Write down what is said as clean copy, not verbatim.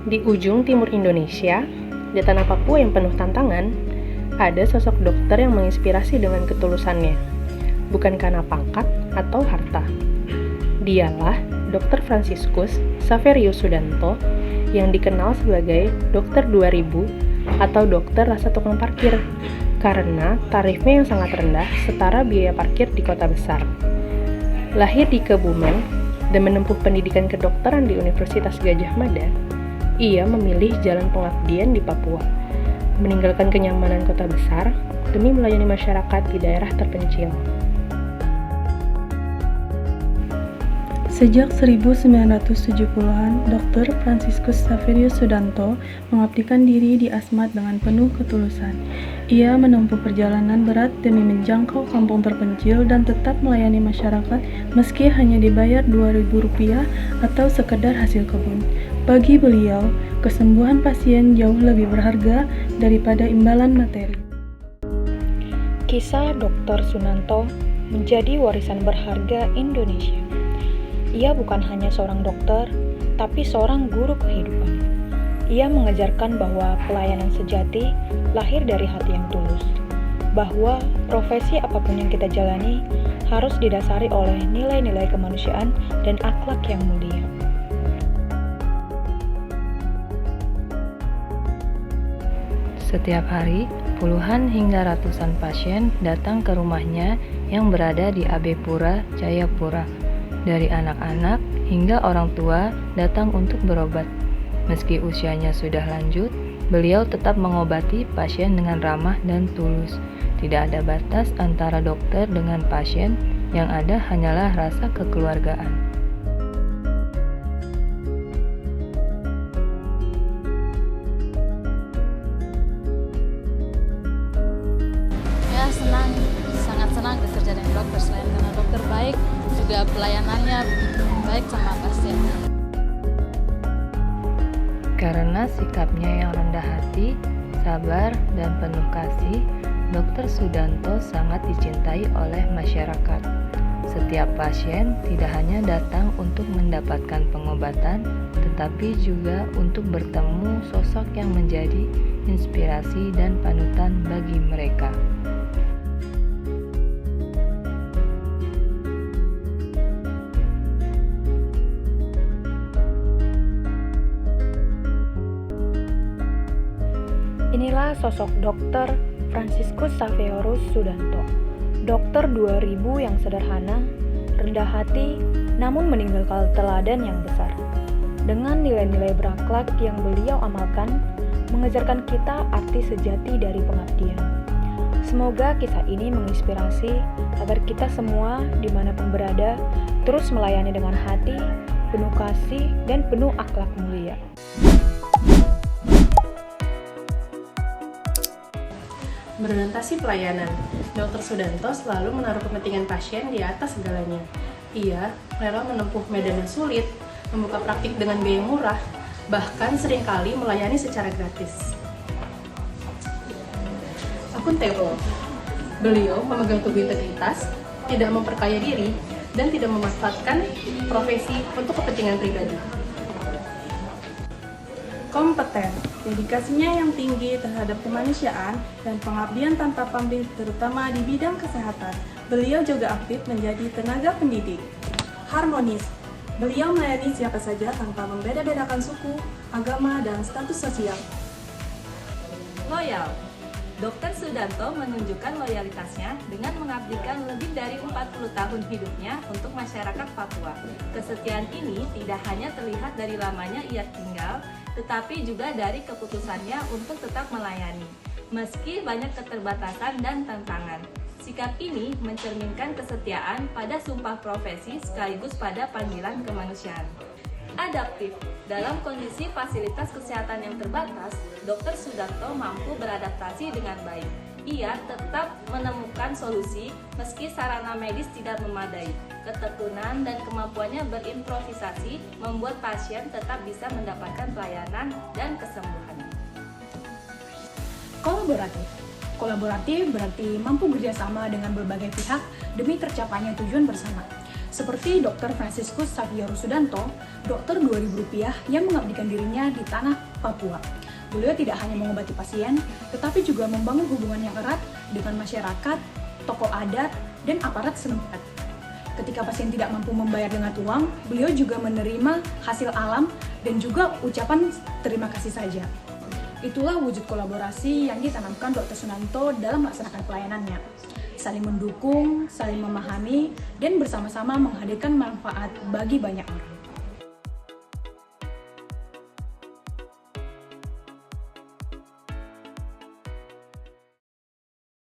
Di ujung timur Indonesia, di tanah Papua yang penuh tantangan, ada sosok dokter yang menginspirasi dengan ketulusannya, bukan karena pangkat atau harta. Dialah Dr. Franciscus Saverius Sudanto yang dikenal sebagai Dokter 2000 atau dokter rasa tukang parkir karena tarifnya yang sangat rendah setara biaya parkir di kota besar. Lahir di Kebumen dan menempuh pendidikan kedokteran di Universitas Gadjah Mada, ia memilih jalan pengabdian di Papua, meninggalkan kenyamanan kota besar demi melayani masyarakat di daerah terpencil. Sejak 1970-an, Dr. Franciscus Saverius Sudanto mengabdikan diri di Asmat dengan penuh ketulusan. Ia menempuh perjalanan berat demi menjangkau kampung terpencil dan tetap melayani masyarakat meski hanya dibayar Rp2.000 atau sekedar hasil kebun. Bagi beliau, kesembuhan pasien jauh lebih berharga daripada imbalan materi. Kisah Dr. Sudanto menjadi warisan berharga Indonesia. Ia bukan hanya seorang dokter, tapi seorang guru kehidupan. Ia mengajarkan bahwa pelayanan sejati lahir dari hati yang tulus, bahwa profesi apapun yang kita jalani harus didasari oleh nilai-nilai kemanusiaan dan akhlak yang mulia. Setiap hari, puluhan hingga ratusan pasien datang ke rumahnya yang berada di Abepura, Jayapura. Dari anak-anak hingga orang tua datang untuk berobat. Meski usianya sudah lanjut, beliau tetap mengobati pasien dengan ramah dan tulus. Tidak ada batas antara dokter dengan pasien, yang ada hanyalah rasa kekeluargaan. Ya, sangat senang bekerja dengan dokter. Selain karena dokter baik, juga pelayanannya baik sama pasien. Karena sikapnya yang rendah hati, sabar, dan penuh kasih, Dr. Sudanto sangat dicintai oleh masyarakat. Setiap pasien tidak hanya datang untuk mendapatkan pengobatan, tetapi juga untuk bertemu sosok yang menjadi inspirasi dan panutan bagi mereka. Inilah sosok Dr. Franciscus Saverius Sudanto, dokter 2000 yang sederhana, rendah hati, namun meninggalkan teladan yang besar. Dengan nilai-nilai berakhlak yang beliau amalkan, mengajarkan kita arti sejati dari pengabdian. Semoga kisah ini menginspirasi agar kita semua dimanapun berada, terus melayani dengan hati, penuh kasih, dan penuh akhlak mulia. Berorientasi pelayanan, Dr. Sudanto selalu menaruh kepentingan pasien di atas segalanya. Ia rela menempuh medan yang sulit, membuka praktik dengan biaya murah, bahkan seringkali melayani secara gratis. Akuntabel, beliau memegang teguh integritas, tidak memperkaya diri, dan tidak memanfaatkan profesi untuk kepentingan pribadi. Kompeten, dedikasinya yang tinggi terhadap kemanusiaan dan pengabdian tanpa pamrih terutama di bidang kesehatan. Beliau juga aktif menjadi tenaga pendidik. Harmonis, beliau melayani siapa saja tanpa membeda-bedakan suku, agama, dan status sosial. Loyal, Dr. Sudanto menunjukkan loyalitasnya dengan mengabdikan lebih dari 40 tahun hidupnya untuk masyarakat Papua. Kesetiaan ini tidak hanya terlihat dari lamanya ia tinggal, tetapi juga dari keputusannya untuk tetap melayani, meski banyak keterbatasan dan tantangan. Sikap ini mencerminkan kesetiaan pada sumpah profesi sekaligus pada panggilan kemanusiaan. Adaptif, dalam kondisi fasilitas kesehatan yang terbatas, Dr. Sudanto mampu beradaptasi dengan baik. Ia tetap menemukan solusi meski sarana medis tidak memadai. Ketekunan dan kemampuannya berimprovisasi membuat pasien tetap bisa mendapatkan pelayanan dan kesembuhan. Kolaboratif. Kolaboratif berarti mampu bekerjasama dengan berbagai pihak demi tercapainya tujuan bersama. Seperti Dr. Franciscus Xavier Sudanto, dokter Rp2.000 yang mengabdikan dirinya di tanah Papua. Beliau tidak hanya mengobati pasien, tetapi juga membangun hubungan yang erat dengan masyarakat, tokoh adat, dan aparat setempat. Ketika pasien tidak mampu membayar dengan uang, beliau juga menerima hasil alam dan juga ucapan terima kasih saja. Itulah wujud kolaborasi yang ditanamkan Dr. Sudanto dalam melaksanakan pelayanannya. Saling mendukung, saling memahami, dan bersama-sama menghadirkan manfaat bagi banyak orang.